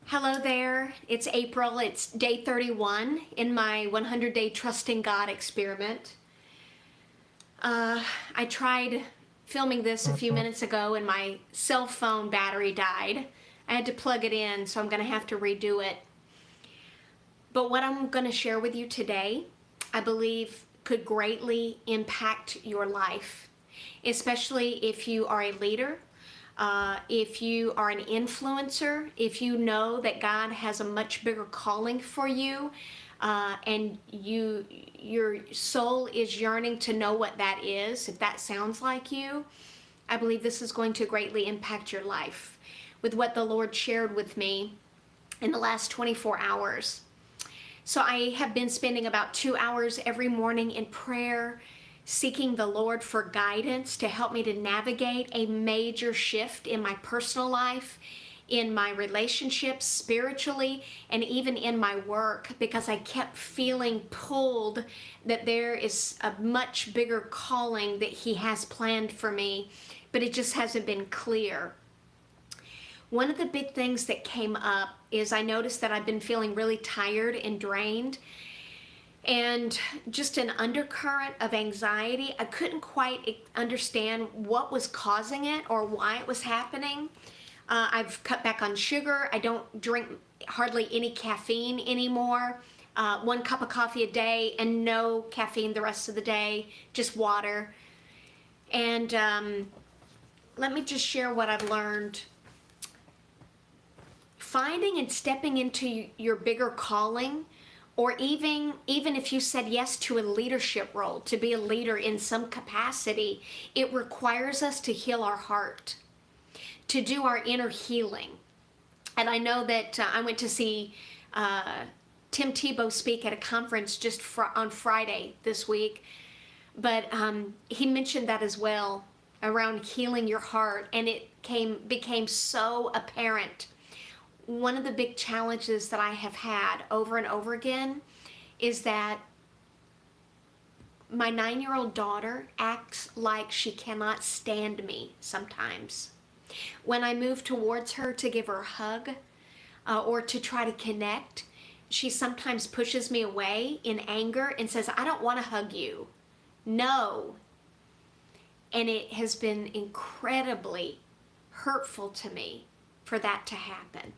Hello there, it's April. It's day 31 in my 100-day Trusting God experiment. I tried filming this a few minutes ago and my cell phone battery died. I had to plug it in, so I'm going to have to redo it. But what I'm going to share with you today, I believe could greatly impact your life, especially if you are a leader. If you are an influencer, if you know that God has a much bigger calling for you, and your soul is yearning to know what that is, if that sounds like you, I believe this is going to greatly impact your life with what the Lord shared with me in the last 24 hours. So I have been spending about 2 hours every morning in prayer, seeking the Lord for guidance to help me to navigate a major shift in my personal life, in my relationships, spiritually, and even in my work, because I kept feeling pulled that there is a much bigger calling that He has planned for me, but it just hasn't been clear. One of the big things that came up is I noticed that I've been feeling really tired and drained, and just an undercurrent of anxiety. I couldn't quite understand what was causing it or why it was happening. I've cut back on sugar. I don't drink hardly any caffeine anymore. 1 cup of coffee a day and no caffeine the rest of the day, just water. And let me just share what I've learned. Finding and stepping into your bigger calling, or even if you said yes to a leadership role, to be a leader in some capacity, it requires us to heal our heart, to do our inner healing. And I know that I went to see Tim Tebow speak at a conference just on Friday this week, but he mentioned that as well, around healing your heart, and it became so apparent. One of the big challenges that I have had over and over again is that my 9-year-old daughter acts like she cannot stand me sometimes. When I move towards her to give her a hug or to try to connect, she sometimes pushes me away in anger and says, "I don't want to hug you." No. And it has been incredibly hurtful to me for that to happen.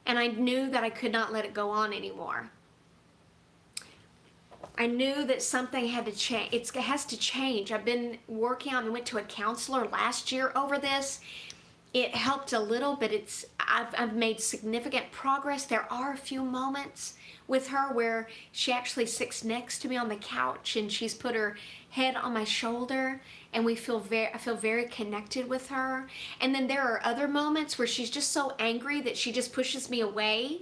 And I knew that I could not let it go on anymore. I knew that something had to change. It has to change. I've been working on and went to a counselor last year over this. It helped a little, but I've made significant progress. There are a few moments with her where she actually sits next to me on the couch and she's put her head on my shoulder, and I feel very connected with her. And then there are other moments where she's just so angry that she just pushes me away,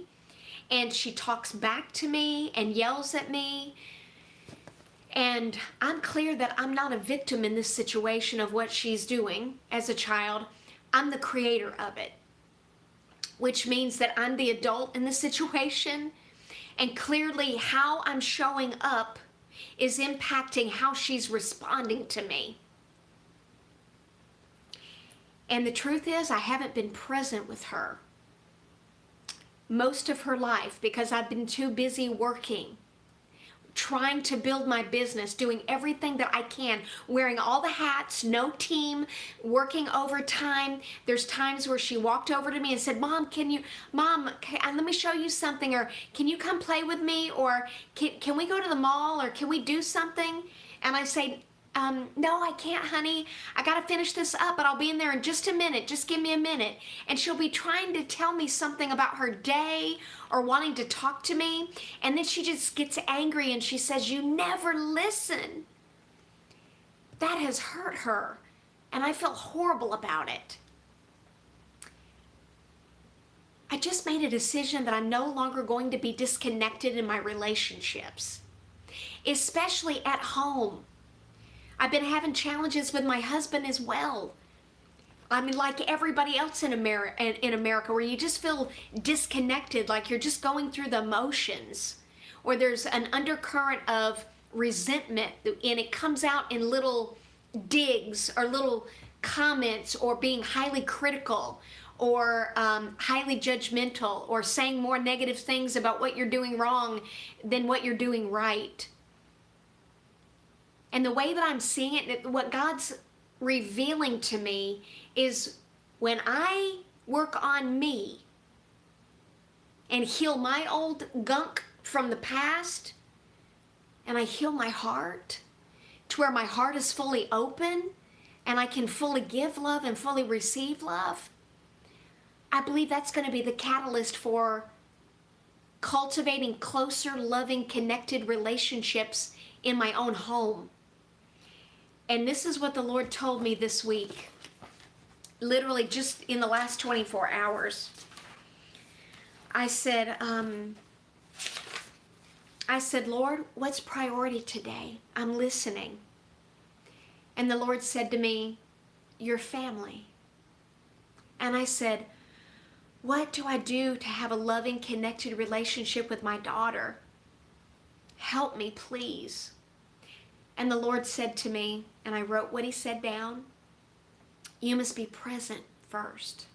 and she talks back to me and yells at me. And I'm clear that I'm not a victim in this situation of what she's doing as a child. I'm the creator of it, which means that I'm the adult in the situation, and clearly how I'm showing up is impacting how she's responding to me. And the truth is, I haven't been present with her most of her life because I've been too busy working, trying to build my business, doing everything that I can, wearing all the hats, no team, working overtime. There's times where she walked over to me and said, "Mom, let me show you something," or "Can you come play with me?" or can we go to the mall?" or "Can we do something?" And I say, "No, I can't, honey. I got to finish this up, but I'll be in there in just a minute. Just give me a minute." And she'll be trying to tell me something about her day or wanting to talk to me. And then she just gets angry and she says, "You never listen." That has hurt her, and I feel horrible about it. I just made a decision that I'm no longer going to be disconnected in my relationships, especially at home. I've been having challenges with my husband as well. I mean, like everybody else in America, where you just feel disconnected, like you're just going through the motions, or there's an undercurrent of resentment, and it comes out in little digs or little comments or being highly critical or highly judgmental or saying more negative things about what you're doing wrong than what you're doing right. And the way that I'm seeing it, what God's revealing to me is when I work on me and heal my old gunk from the past, and I heal my heart to where my heart is fully open and I can fully give love and fully receive love, I believe that's going to be the catalyst for cultivating closer, loving, connected relationships in my own home. And this is what the Lord told me this week, literally just in the last 24 hours. I said, Lord, what's priority today? I'm listening. And the Lord said to me, your family. And I said, what do I do to have a loving, connected relationship with my daughter? Help me, please. And the Lord said to me, and I wrote what he said down, you must be present first.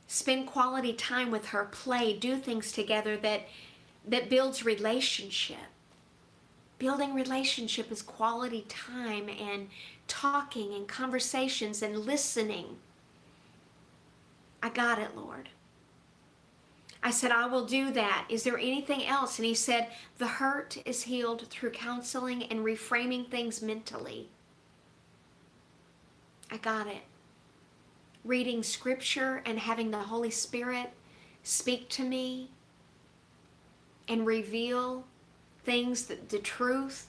Spend quality time with her, play, do things together that builds relationship. Building relationship is quality time and talking and conversations and listening. I got it, Lord. I said, I will do that. Is there anything else? And he said, the hurt is healed through counseling and reframing things mentally. I got it. Reading scripture and having the Holy Spirit speak to me and reveal things, the truth,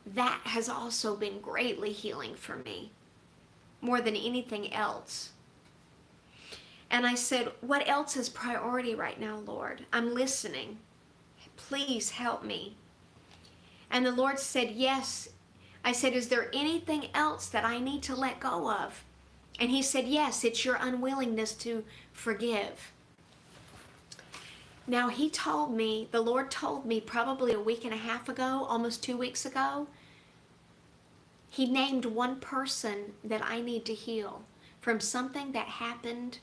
that has also been greatly healing for me, more than anything else. And I said, what else is priority right now, Lord? I'm listening. Please help me. And the Lord said, yes. I said, is there anything else that I need to let go of? And he said, yes, it's your unwillingness to forgive. Now the Lord told me probably a week and a half ago, almost 2 weeks ago, he named one person that I need to heal from something that happened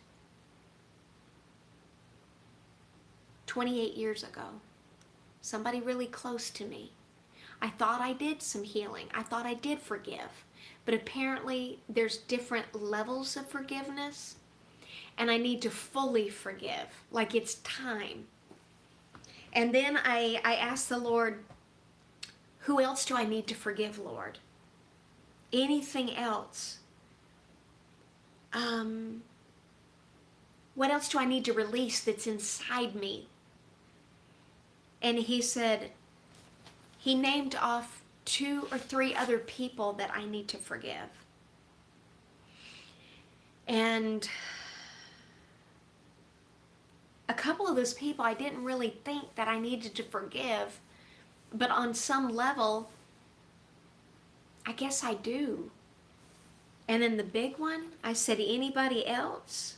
28 years ago. Somebody really close to me. I thought I did some healing. I thought I did forgive. But apparently there's different levels of forgiveness. And I need to fully forgive. Like it's time. And then I asked the Lord, who else do I need to forgive, Lord? Anything else? What else do I need to release that's inside me? And he said, he named off 2 or 3 other people that I need to forgive. And a couple of those people I didn't really think that I needed to forgive, but on some level, I guess I do. And then the big one, I said, anybody else?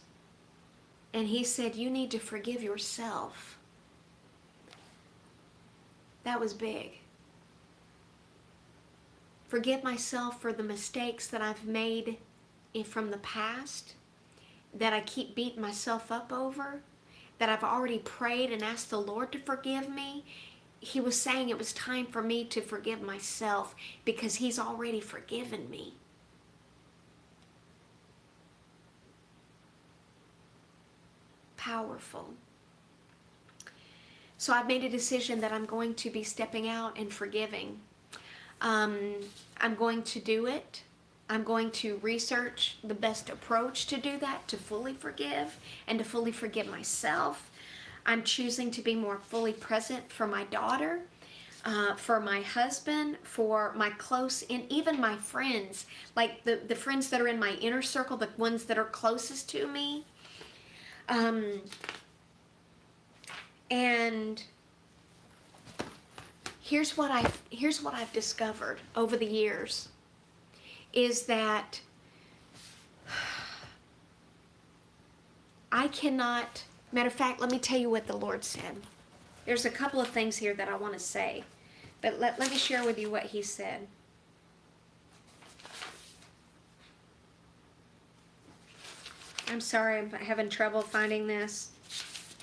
And he said, you need to forgive yourself. That was big. Forgive myself for the mistakes that I've made from the past, that I keep beating myself up over, that I've already prayed and asked the Lord to forgive me. He was saying it was time for me to forgive myself because he's already forgiven me. Powerful. So I've made a decision that I'm going to be stepping out and forgiving. I'm going to do it. I'm going to research the best approach to do that, to fully forgive and to fully forgive myself. I'm choosing to be more fully present for my daughter, for my husband, for my close, and even my friends, like the friends that are in my inner circle, the ones that are closest to me. And here's what I've discovered over the years is that I cannot, matter of fact, let me tell you what the Lord said. There's a couple of things here that I want to say, but let me share with you what he said. I'm sorry, I'm having trouble finding this.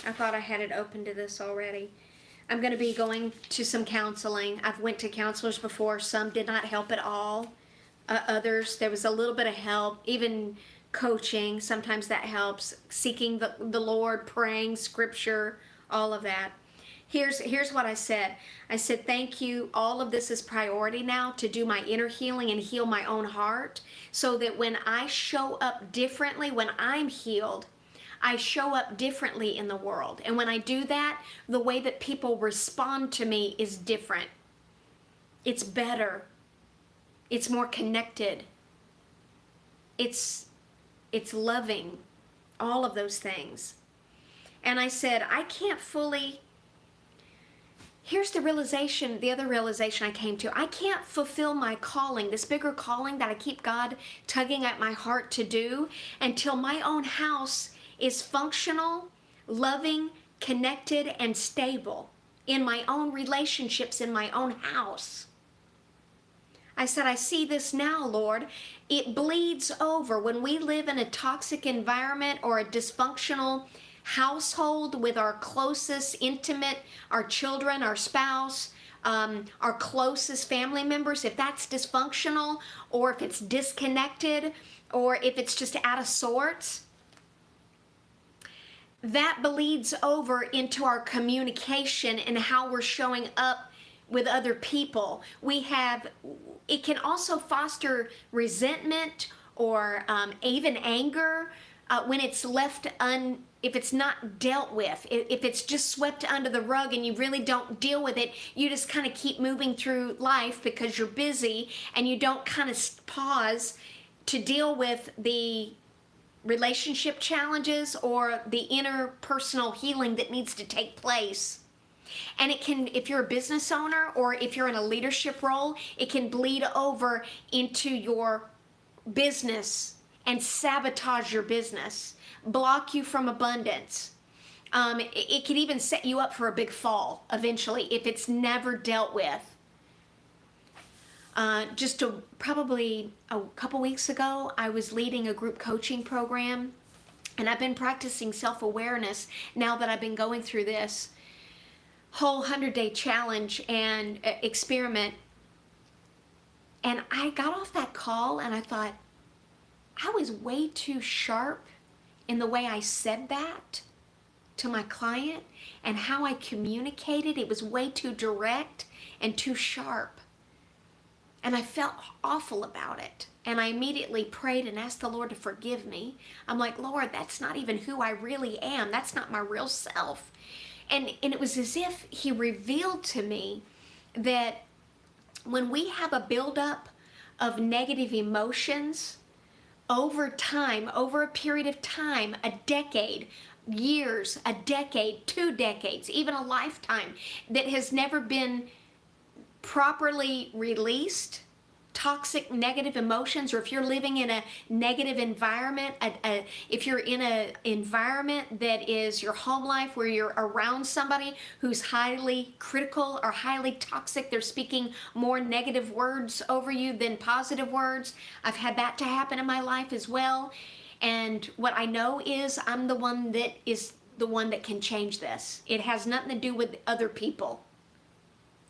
I thought I had it open to this already. I'm going to be going to some counseling. I've went to counselors before. Some did not help at all. Others, there was a little bit of help. Even coaching, sometimes that helps. Seeking the Lord, praying, scripture, all of that. Here's what I said. I said, thank you. All of this is priority now to do my inner healing and heal my own heart, so that when I show up differently, when I'm healed, I show up differently in the world. And when I do that, the way that people respond to me is different. It's better. It's more connected. It's loving. All of those things. And I said, I can't fully... Here's the realization, the other realization I came to. I can't fulfill my calling, this bigger calling that I keep God tugging at my heart to do, until my own house is functional, loving, connected, and stable in my own relationships, in my own house. I said, I see this now, Lord. It bleeds over. When we live in a toxic environment or a dysfunctional household with our closest, intimate, our children, our spouse, our closest family members, if that's dysfunctional, or if it's disconnected, or if it's just out of sorts, that bleeds over into our communication and how we're showing up with other people. It can also foster resentment or even anger when it's left if it's not dealt with. If it's just swept under the rug and you really don't deal with it, you just kind of keep moving through life because you're busy and you don't kind of pause to deal with the relationship challenges or the interpersonal healing that needs to take place. And it can, if you're a business owner or if you're in a leadership role, it can bleed over into your business and sabotage your business, block you from abundance. It can even set you up for a big fall eventually if it's never dealt with. Probably a couple weeks ago, I was leading a group coaching program, and I've been practicing self-awareness now that I've been going through this whole 100-day challenge and experiment. And I got off that call and I thought, I was way too sharp in the way I said that to my client and how I communicated. It was way too direct and too sharp. And I felt awful about it. And I immediately prayed and asked the Lord to forgive me. I'm like, Lord, that's not even who I really am. That's not my real self. And it was as if He revealed to me that when we have a buildup of negative emotions over time, over a period of time, a decade, years, a decade, 2 decades, even a lifetime, that has never been properly released, toxic negative emotions, or if you're living in a negative environment, if you're in an environment that is your home life where you're around somebody who's highly critical or highly toxic, they're speaking more negative words over you than positive words. I've had that to happen in my life as well. And what I know is I'm the one that can change this. It has nothing to do with other people.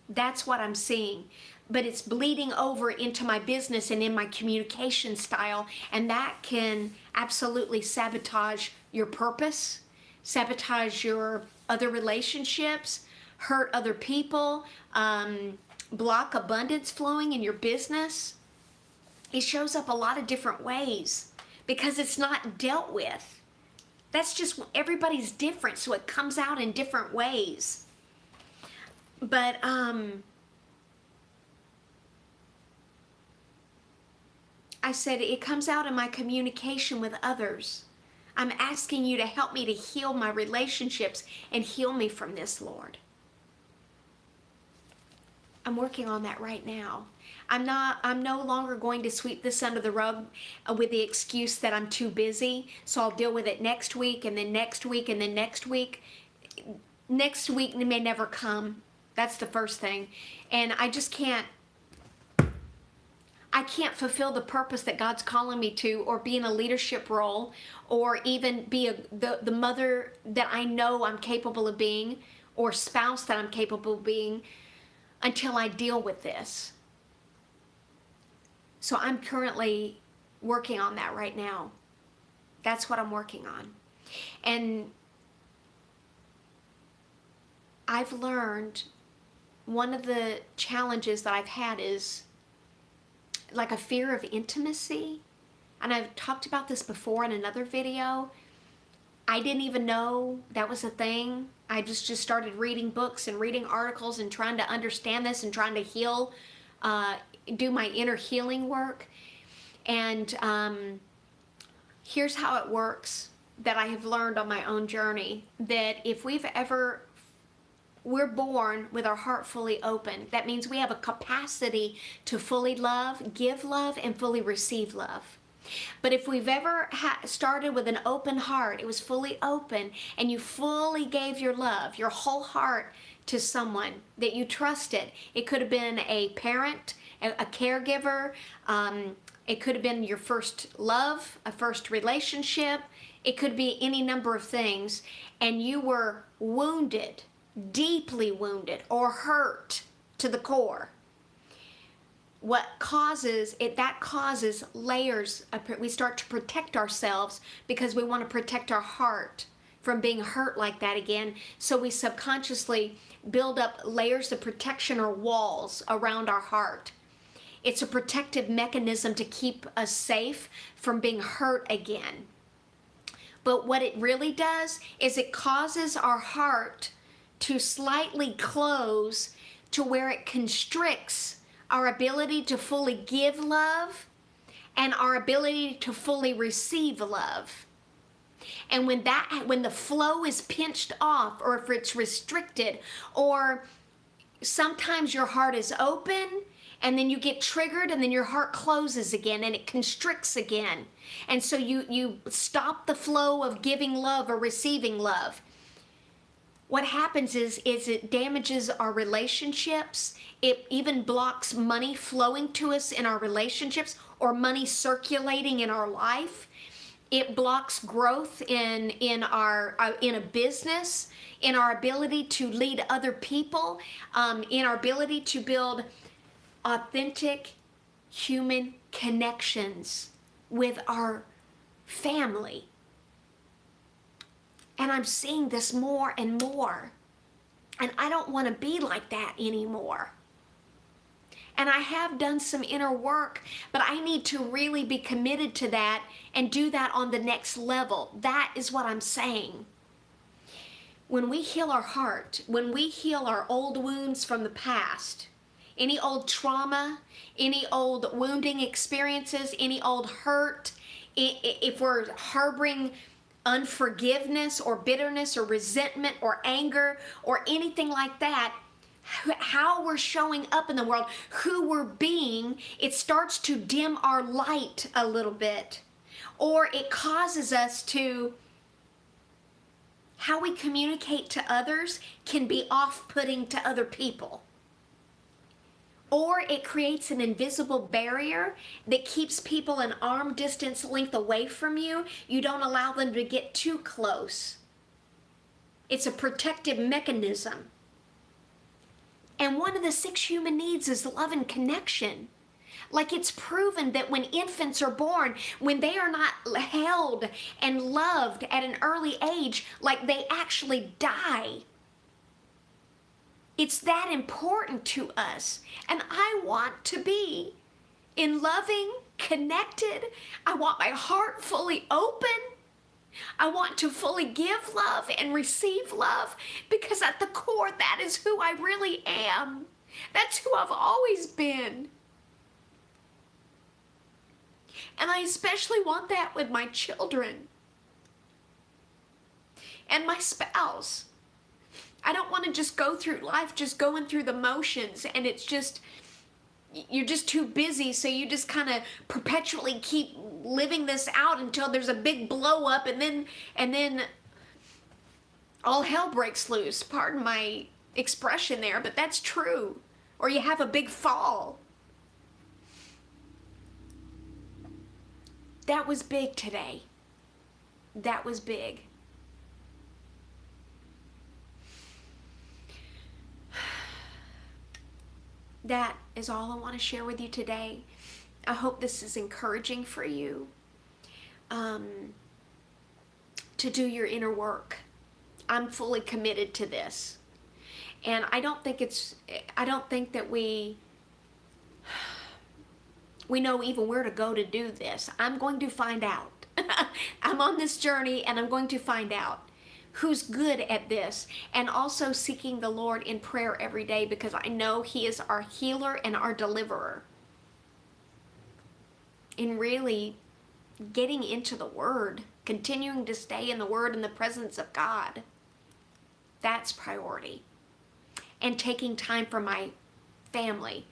That's what I'm seeing. But it's bleeding over into my business and in my communication style, and that can absolutely sabotage your purpose, sabotage your other relationships, hurt other people, block abundance flowing in your business. It shows up a lot of different ways because it's not dealt with. That's just, everybody's different, so it comes out in different ways. But I said, it comes out in my communication with others. I'm asking you to help me to heal my relationships and heal me from this, Lord. I'm working on that right now. I'm no longer going to sweep this under the rug with the excuse that I'm too busy, so I'll deal with it next week, and then next week, and then next week. Next week may never come. That's the first thing. And I just can't. I can't fulfill the purpose that God's calling me to, or be in a leadership role, or even be the mother that I know I'm capable of being, or spouse that I'm capable of being, until I deal with this. So I'm currently working on that right now. That's what I'm working on. And I've learned one of the challenges that I've had is like a fear of intimacy. And I've talked about this before in another video. I didn't even know that was a thing. I just started reading books and reading articles and trying to understand this and trying to heal, do my inner healing work. And here's how it works that I have learned on my own journey, that if we're born with our heart fully open. That means we have a capacity to fully love, give love, and fully receive love. But if we've ever started with an open heart, it was fully open, and you fully gave your love, your whole heart, to someone that you trusted. It could have been a parent, a caregiver. It could have been your first love, a first relationship. It could be any number of things. And you were wounded, deeply wounded, or hurt to the core. What causes it? That causes layers. We start to protect ourselves because we want to protect our heart from being hurt like that again. So we subconsciously build up layers of protection or walls around our heart. It's a protective mechanism to keep us safe from being hurt again. But what it really does is it causes our heart to slightly close to where it constricts our ability to fully give love and our ability to fully receive love. And when the flow is pinched off, or if it's restricted, or sometimes your heart is open and then you get triggered and then your heart closes again and it constricts again. And so you stop the flow of giving love or receiving love. What happens is it damages our relationships. It even blocks money flowing to us in our relationships, or money circulating in our life. It blocks growth in a business, in our ability to lead other people, in our ability to build authentic human connections with our family. And I'm seeing this more and more. And I don't want to be like that anymore. And I have done some inner work, but I need to really be committed to that and do that on the next level. That is what I'm saying. When we heal our heart, when we heal our old wounds from the past, any old trauma, any old wounding experiences, any old hurt, if we're harboring unforgiveness or bitterness or resentment or anger or anything like that, how we're showing up in the world, who we're being, it starts to dim our light a little bit. Or it causes us to, how we communicate to others can be off-putting to other people. Or it creates an invisible barrier that keeps people an arm distance length away from you. You don't allow them to get too close. It's a protective mechanism. And one of the 6 human needs is love and connection. Like, it's proven that when infants are born, when they are not held and loved at an early age, like, they actually die. It's that important to us. And I want to be in loving, connected. I want my heart fully open. I want to fully give love and receive love, because at the core, that is who I really am. That's who I've always been. And I especially want that with my children and my spouse. I don't want to just go through life just going through the motions, and it's just, you're just too busy, so you just kind of perpetually keep living this out until there's a big blow up, and then all hell breaks loose. Pardon my expression there, but that's true. Or you have a big fall. that was big today. That was big. That is all I want to share with you today. I hope this is encouraging for you to do your inner work. I'm fully committed to this. And I don't think that we know even where to go to do this. I'm going to find out. I'm on this journey and I'm going to find out who's good at this, and also seeking the Lord in prayer every day, because I know He is our healer and our deliverer. In really getting into the Word, continuing to stay in the Word in the presence of God, that's priority. And taking time for my family,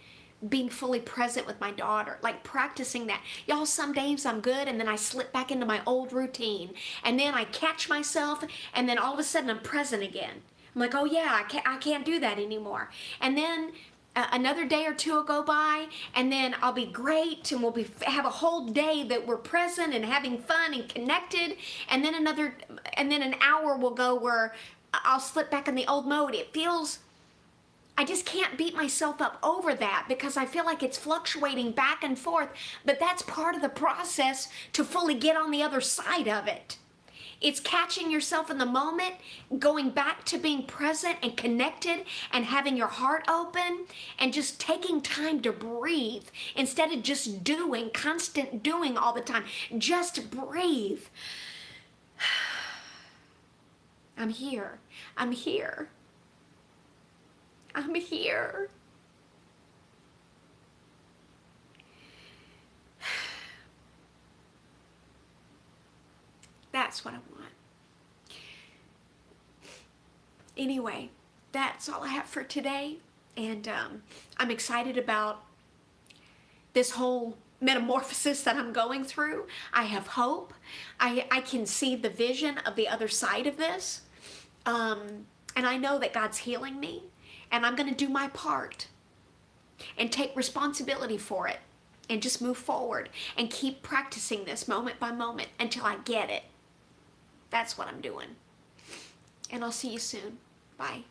being fully present with my daughter, like practicing that. Y'all, some days I'm good and then I slip back into my old routine, and then I catch myself, and then all of a sudden I'm present again. I'm like, oh yeah, I can't do that anymore. And then another day or two will go by, and then I'll be great, and have a whole day that we're present and having fun and connected, and then an hour will go where I'll slip back in the old mode. It feels, I just can't beat myself up over that, because I feel like it's fluctuating back and forth, but that's part of the process to fully get on the other side of it. It's catching yourself in the moment, going back to being present and connected, and having your heart open, and just taking time to breathe instead of just doing, constant doing all the time. Just breathe. I'm here. I'm here. I'm here. That's what I want. Anyway, that's all I have for today. And I'm excited about this whole metamorphosis that I'm going through. I have hope. I can see the vision of the other side of this. And I know that God's healing me. And I'm going to do my part and take responsibility for it, and just move forward and keep practicing this moment by moment until I get it. That's what I'm doing. And I'll see you soon. Bye.